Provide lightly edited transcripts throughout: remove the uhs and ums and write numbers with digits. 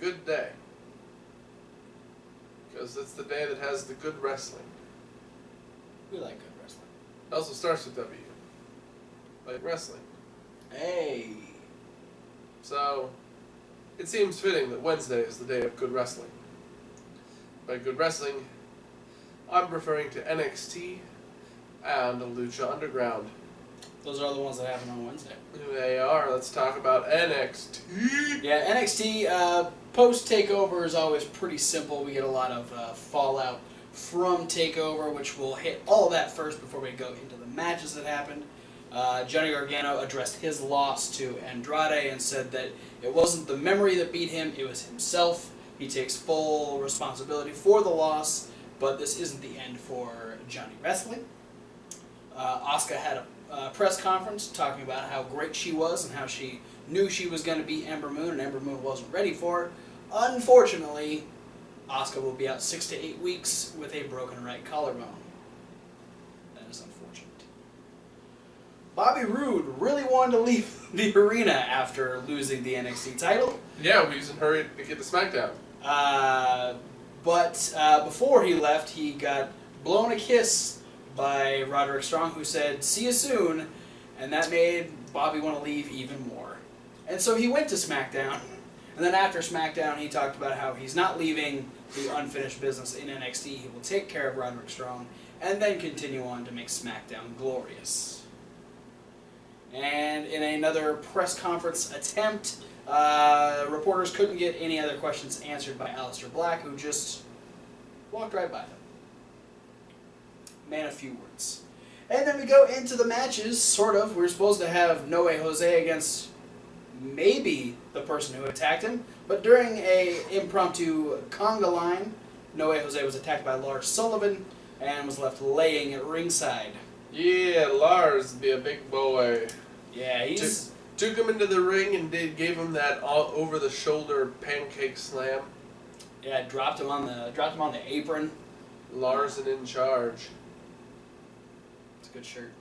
good day. Because it's the day that has the good wrestling. We like good wrestling. It also starts with W. Like wrestling. Hey. So, it seems fitting that Wednesday is the day of good wrestling. By good wrestling, I'm referring to NXT and Lucha Underground. Those are the ones that happen on Wednesday. They are. Let's talk about NXT. Yeah, NXT post Takeover is always pretty simple. We get a lot of fallout from Takeover, which we'll hit all of that first before we go into the matches that happened. Johnny Gargano addressed his loss to Andrade and said that it wasn't the memory that beat him, it was himself. He takes full responsibility for the loss, but this isn't the end for Johnny Wrestling. Asuka had a press conference talking about how great she was and how she knew she was going to beat Ember Moon, and Ember Moon wasn't ready for it. Unfortunately, Asuka will be out 6 to 8 weeks with a broken right collarbone. That is unfortunate. Bobby Roode really wanted to leave the arena after losing the NXT title. Yeah, we was in a hurry to get to SmackDown. But before he left, he got blown a kiss by Roderick Strong, who said, "See you soon," and that made Bobby want to leave even more. And so he went to SmackDown, and then after SmackDown, he talked about how he's not leaving the unfinished business in NXT. He will take care of Roderick Strong, and then continue on to make SmackDown glorious. And in another press conference attempt, reporters couldn't get any other questions answered by Aleister Black, who just walked right by them. Man, a few words. And then we go into the matches, sort of. We were supposed to have No Way Jose against maybe the person who attacked him, but during a impromptu conga line, No Way Jose was attacked by Lars Sullivan and was left laying at ringside. Yeah, Lars, be a big boy. Yeah, he's... Took him into the ring and gave him that all over the shoulder pancake slam. Yeah, dropped him on the apron. Larson in charge. It's a good shirt.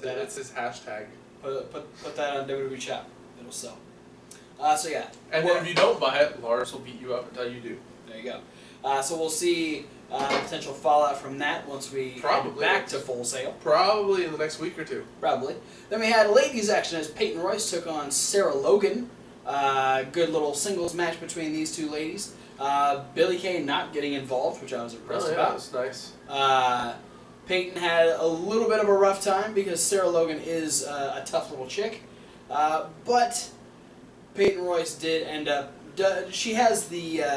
That's his hashtag. Put that on WWE Shop. It'll sell. So yeah. And then if you don't buy it, Lars will beat you up until you do. There you go. So we'll see potential fallout from that once we head back to Full Sail. Probably in the next week or two. Probably. Then we had ladies action as Peyton Royce took on Sarah Logan. Good little singles match between these two ladies. Billie Kay not getting involved, which I was impressed about. That was nice. Peyton had a little bit of a rough time because Sarah Logan is a tough little chick. But Peyton Royce did end up... She has the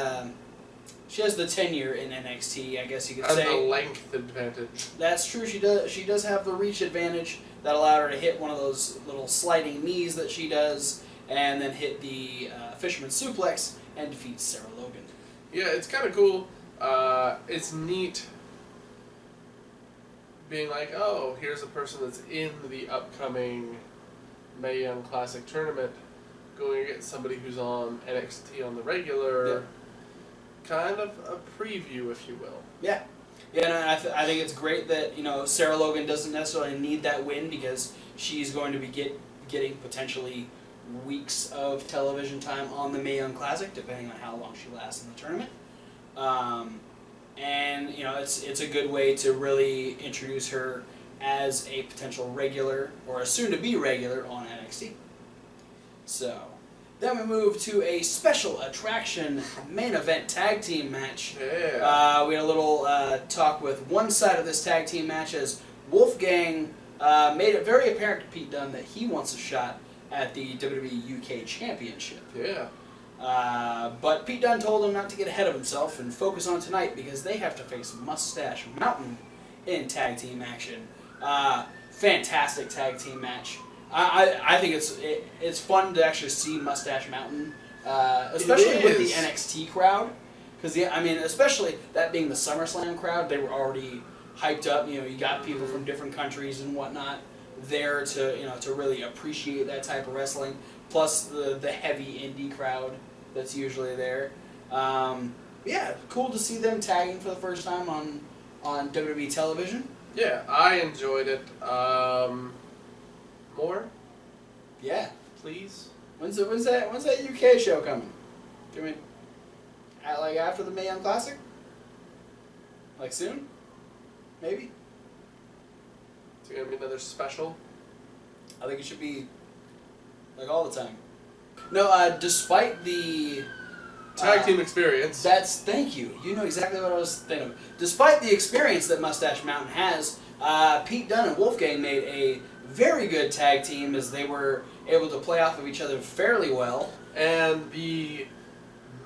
tenure in NXT, I guess you could say. And the length advantage. That's true. She does have the reach advantage that allowed her to hit one of those little sliding knees that she does, and then hit the Fisherman Suplex and defeat Sarah Logan. Yeah, it's kind of cool. It's neat being like, oh, here's a person that's in the upcoming Mae Young Classic tournament going against somebody who's on NXT on the regular. Yeah. Kind of a preview, if you will. Yeah. Yeah, and I think it's great that, Sarah Logan doesn't necessarily need that win because she's going to be getting potentially weeks of television time on the Mae Young Classic, depending on how long she lasts in the tournament. And it's a good way to really introduce her as a potential regular or a soon-to-be regular on NXT. So then we move to a special attraction main event tag team match. Yeah. We had a little talk with one side of this tag team match as Wolfgang made it very apparent to Pete Dunne that he wants a shot at the WWE UK Championship. Yeah. But Pete Dunne told him not to get ahead of himself and focus on tonight because they have to face Mustache Mountain in tag team action. Fantastic tag team match. I think it's fun to actually see Mustache Mountain, especially with the NXT crowd, because especially that being the SummerSlam crowd, they were already hyped up. You got people from different countries and whatnot there to really appreciate that type of wrestling. Plus the heavy indie crowd that's usually there. Yeah, cool to see them tagging for the first time on WWE television. Yeah, I enjoyed it. More? Yeah. Please? When's that UK show coming? I mean, like after the Mae Young Classic? Like soon? Maybe? Is it going to be another special? I think it should be like all the time. No, despite the Tag team experience. Thank you. You know exactly what I was thinking of. Despite the experience that Mustache Mountain has, Pete Dunne and Wolfgang made a very good tag team as they were able to play off of each other fairly well. And the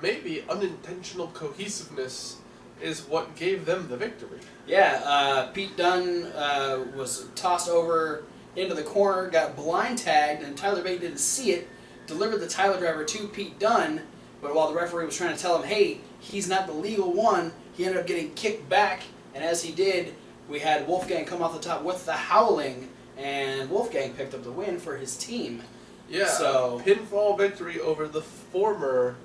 maybe unintentional cohesiveness is what gave them the victory. Yeah, Pete Dunne was tossed over into the corner, got blind tagged, and Tyler Bate didn't see it, delivered the Tyler driver to Pete Dunne, but while the referee was trying to tell him, hey, he's not the legal one, he ended up getting kicked back, and as he did, we had Wolfgang come off the top with the howling, and Wolfgang picked up the win for his team. Yeah, so pinfall victory over the former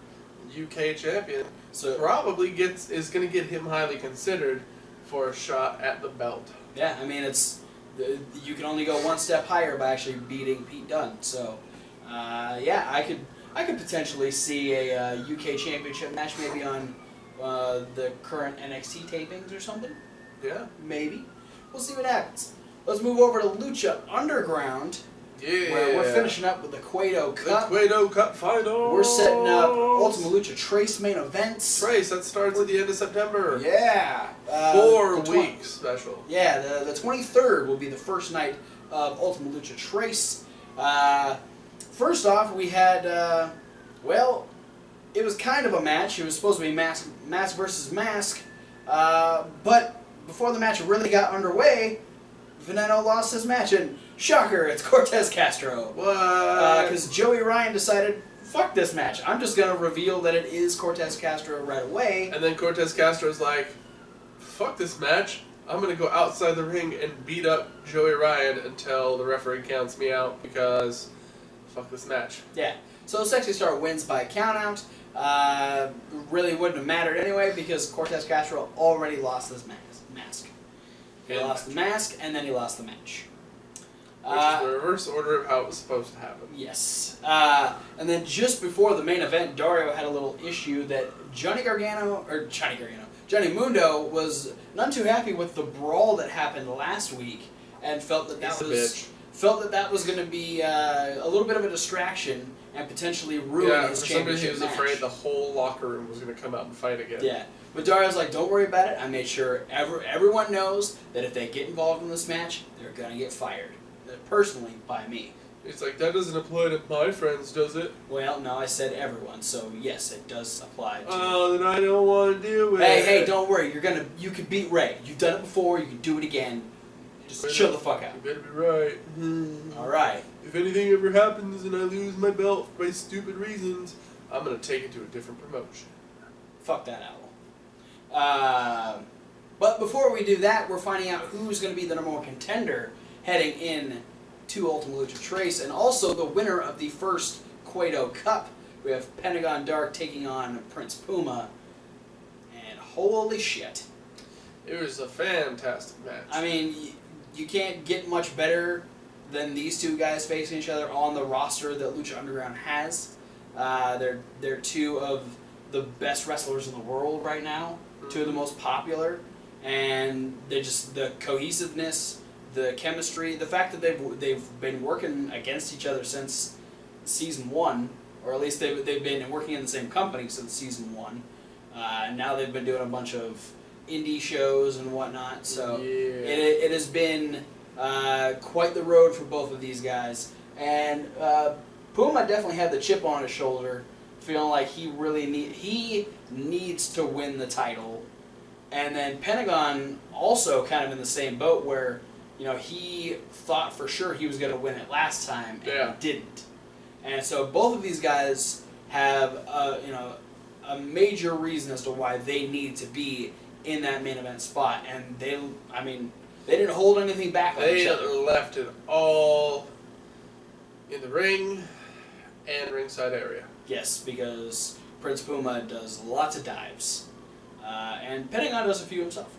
UK champion. So probably is going to get him highly considered for a shot at the belt. Yeah, I mean you can only go one step higher by actually beating Pete Dunne. So yeah, I could potentially see a UK championship match maybe on the current NXT tapings or something. Yeah, maybe. We'll see what happens. Let's move over to Lucha Underground. Yeah. Where we're finishing up with the Cueto Cup. The Cueto Cup final. We're setting up Ultima Lucha Tres main events. Tres, that starts at the end of September. Yeah. 4 weeks special. Yeah, the 23rd will be the first night of Ultima Lucha Tres. First off, we had, well, it was kind of a match. It was supposed to be mask versus mask. But before the match really got underway, Veneno lost his match, and shocker, it's Cortez Castro. What? Because Joey Ryan decided, fuck this match. I'm just going to reveal that it is Cortez Castro right away. And then Cortez Castro's like, fuck this match. I'm going to go outside the ring and beat up Joey Ryan until the referee counts me out because fuck this match. Yeah. So Sexy Star wins by countout. Really wouldn't have mattered anyway because Cortez Castro already lost his mask. He lost the mask, and then he lost the match. Which is the reverse order of how it was supposed to happen. Yes. And then just before the main event, Dario had a little issue that Johnny Mundo was not too happy with the brawl that happened last week, and felt that that was going to be a little bit of a distraction and potentially ruin his championship he was match. afraid the whole locker room was going to come out and fight again. Yeah. But Dario's like, don't worry about it. I made sure everyone knows that if they get involved in this match, they're going to get fired. Personally, by me. It's like, that doesn't apply to my friends, does it? Well, no, I said everyone, so yes, it does apply to Oh, then I don't want to do it. Hey, don't worry. You can beat Ray. You've done it before. You can do it again. Just chill the fuck out. You better be right. All right. If anything ever happens and I lose my belt by stupid reasons, I'm going to take it to a different promotion. Fuck that owl. But before we do that, we're finding out who's going to be the number one contender heading in to Ultima Lucha Tres, and also the winner of the first Cueto Cup. We have Pentagon Dark taking on Prince Puma, and holy shit. It was a fantastic match. I mean, you can't get much better than these two guys facing each other on the roster that Lucha Underground has. They're two of the best wrestlers in the world right now, two of the most popular, and they're just the cohesiveness, the chemistry, the fact that they've been working against each other since season 1, or at least they've been working in the same company since season 1. Now they've been doing a bunch of indie shows and whatnot, so it has been quite the road for both of these guys. And Puma definitely had the chip on his shoulder, feeling like he really needs to win the title. And then Pentagon also kind of in the same boat where, you know, he thought for sure he was going to win it last time, and he didn't. And so both of these guys have a major reason as to why they need to be in that main event spot, and they didn't hold anything back on each other. They left it all in the ring and ringside area. Yes, because Prince Puma does lots of dives, and Pentagon does a few himself.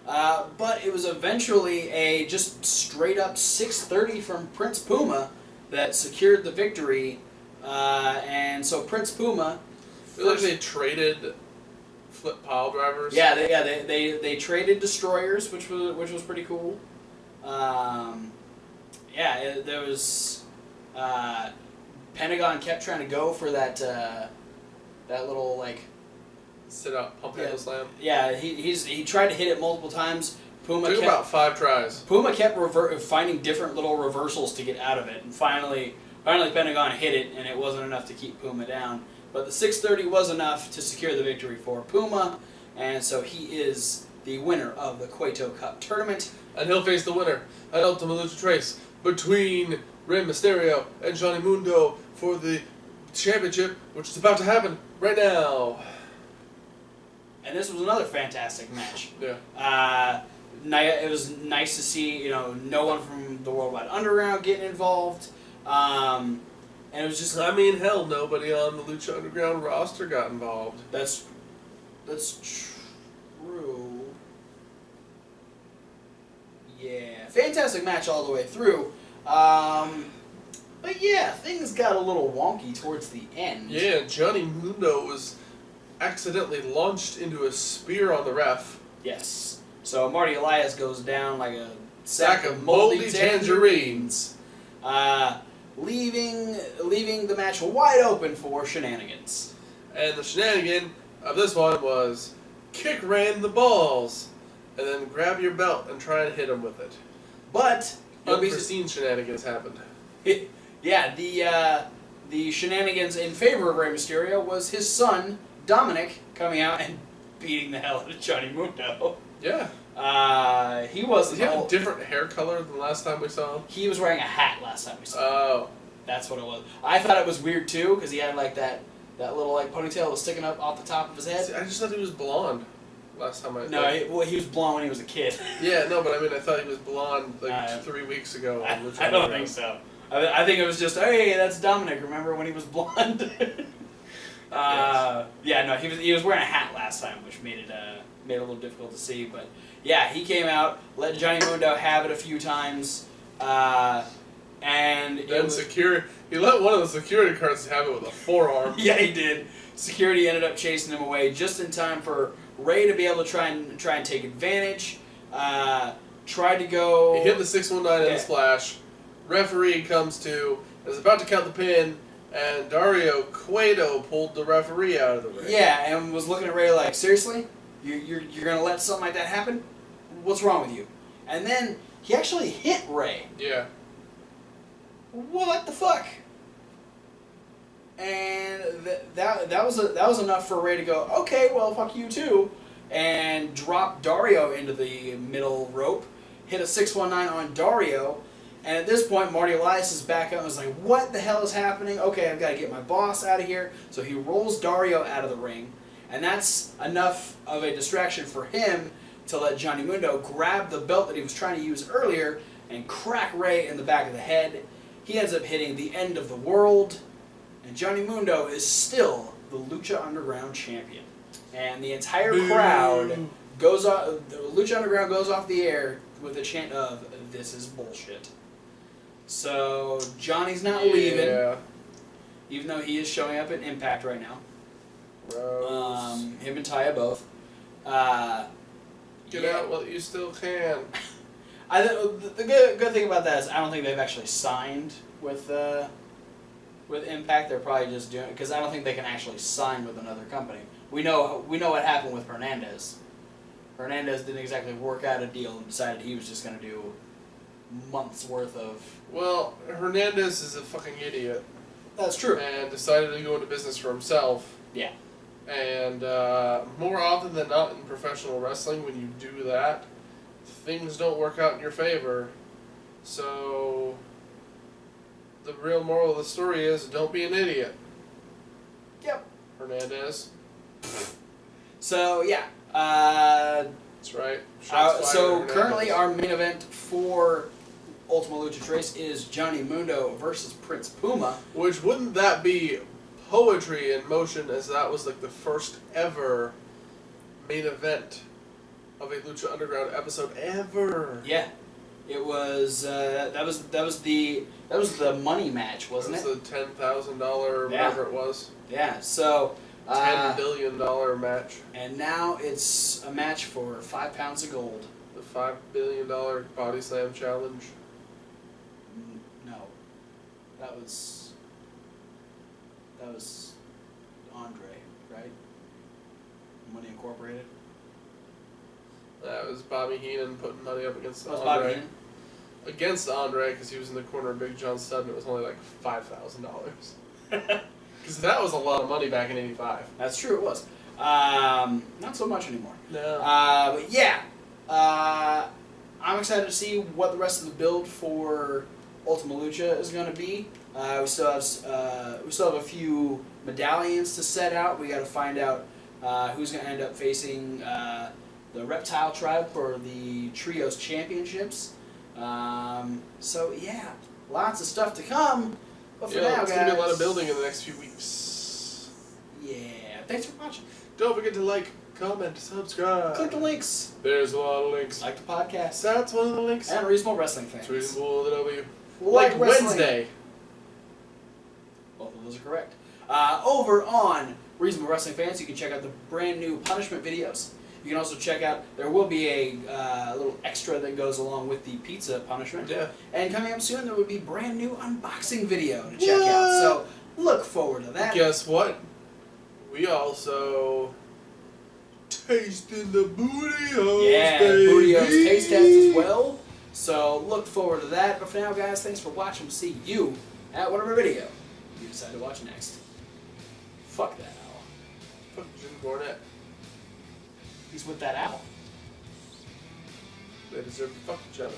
But it was eventually a just straight up 630 from Prince Puma that secured the victory, and so Prince Puma They traded flip pile drivers. Yeah, they traded destroyers, which was pretty cool. There was Pentagon kept trying to go for that little like sit up pump handle slam. Yeah, he tried to hit it multiple times. Puma took about 5 tries. Puma kept finding different little reversals to get out of it, and finally Pentagon hit it, and it wasn't enough to keep Puma down. But the 630 was enough to secure the victory for Puma, and so he is the winner of the Cueto Cup tournament. And he'll face the winner at Ultima Lucha Tres between Rey Mysterio and Johnny Mundo for the championship, which is about to happen right now. And this was another fantastic match. Yeah. It was nice to see, no one from the Worldwide Underground getting involved. And it was just... hell, nobody on the Lucha Underground roster got involved. That's true. Yeah. Fantastic match all the way through. But yeah, things got a little wonky towards the end. Yeah, Johnny Mundo was accidentally launched into a spear on the ref. Yes. So Marty Elias goes down like a sack of moldy tangerines. Leaving the match wide open for shenanigans. And the shenanigan of this one was kick Ray in the balls, and then grab your belt and try and hit him with it. But unforeseen shenanigans happened. Yeah, the shenanigans in favor of Rey Mysterio was his son Dominic coming out and beating the hell out of Johnny Mundo. Yeah. He wasn't. Did he have a different hair color than last time we saw him? He was wearing a hat last time we saw him. Oh. That's what it was. I thought it was weird too, because he had like that little like ponytail that was sticking up off the top of his head. See, I just thought he was blonde last time I... No, he was blonde when he was a kid. Yeah, no, but I thought he was blonde 3 weeks ago. I don't think so. I think it was just, hey, that's Dominic. Remember when he was blonde? Yes. Yeah, no, he was wearing a hat last time, which made it a little difficult to see. But yeah, he came out, let Johnny Mundo have it a few times, and then he let one of the security guards have it with a forearm. Yeah, he did. Security ended up chasing him away just in time for Ray to be able to try and take advantage. Tried to go. He hit the 619 in the splash. Referee comes to, is about to count the pin, and Dario Cueto pulled the referee out of the ring. Yeah, and was looking at Ray like, seriously? You're going to let something like that happen? What's wrong with you? And then he actually hit Ray. Yeah. What the fuck? And that was enough for Ray to go, okay, well, fuck you too, and drop Dario into the middle rope, hit a 619 on Dario. And at this point, Marty Elias is back up and was like, what the hell is happening? Okay, I've got to get my boss out of here. So he rolls Dario out of the ring. And that's enough of a distraction for him to let Johnny Mundo grab the belt that he was trying to use earlier and crack Ray in the back of the head. He ends up hitting the end of the world. And Johnny Mundo is still the Lucha Underground champion. And the entire crowd goes off, the Lucha Underground goes off the air with a chant of, "This is bullshit." So Johnny's not leaving, even though he is showing up at Impact right now. Him and Taya both. Get out while you still can. The good thing about that is I don't think they've actually signed with Impact. They're probably just doing it because I don't think they can actually sign with another company. We know what happened with Hernandez. Hernandez didn't exactly work out a deal and decided he was just going to do months worth of... Well, Hernandez is a fucking idiot. That's true. And decided to go into business for himself. Yeah. And more often than not in professional wrestling, when you do that, things don't work out in your favor. So the real moral of the story is, don't be an idiot. Yep. Hernandez. So, yeah. That's right. So currently our main event for Ultima Lucha Tres is Johnny Mundo versus Prince Puma. Which, wouldn't that be poetry in motion, as that was like the first ever main event of a Lucha Underground episode ever? Yeah. It was that was the money match, wasn't it? It was the $10,000 whatever it was. Yeah. So $10 billion match. And now it's a match for 5 pounds of gold. The $5 billion body slam challenge. No, that was Andre, right? Money Incorporated. That was Bobby Heenan putting money up against Bobby Andre. Heenan. Against Andre, because he was in the corner of Big John Studd, and it was only like $5,000. Because that was a lot of money back in '85. That's true, it was. Not so much anymore. No. But yeah, I'm excited to see what the rest of the build for Ultima Lucha is going to be. We still have a few medallions to set out. We got to find out who's going to end up facing the Reptile Tribe for the Trios Championships. So yeah, lots of stuff to come. But for now, it's guys, going to be a lot of building in the next few weeks. Yeah, thanks for watching. Don't forget to like, comment, subscribe. Click the links. There's a lot of links. Like the podcast. That's one of the links. And Reasonable Wrestling Fans. It's reasonable with a W. Like wrestling. Wednesday. Both of those are correct. Over on Reasonable Wrestling Fans, you can check out the brand new punishment videos. You can also check out, there will be a little extra that goes along with the pizza punishment. Yeah. And coming up soon, there will be brand new unboxing video to check out. So look forward to that. Guess what? We also tasted the Booty-O's. Yeah, Booty-O's taste test as well. So look forward to that. But for now, guys, thanks for watching. We'll see you at whatever video you decide to watch next. Fuck that owl. Fuck Jim Cornette. He's with that owl. They deserve to fuck each other.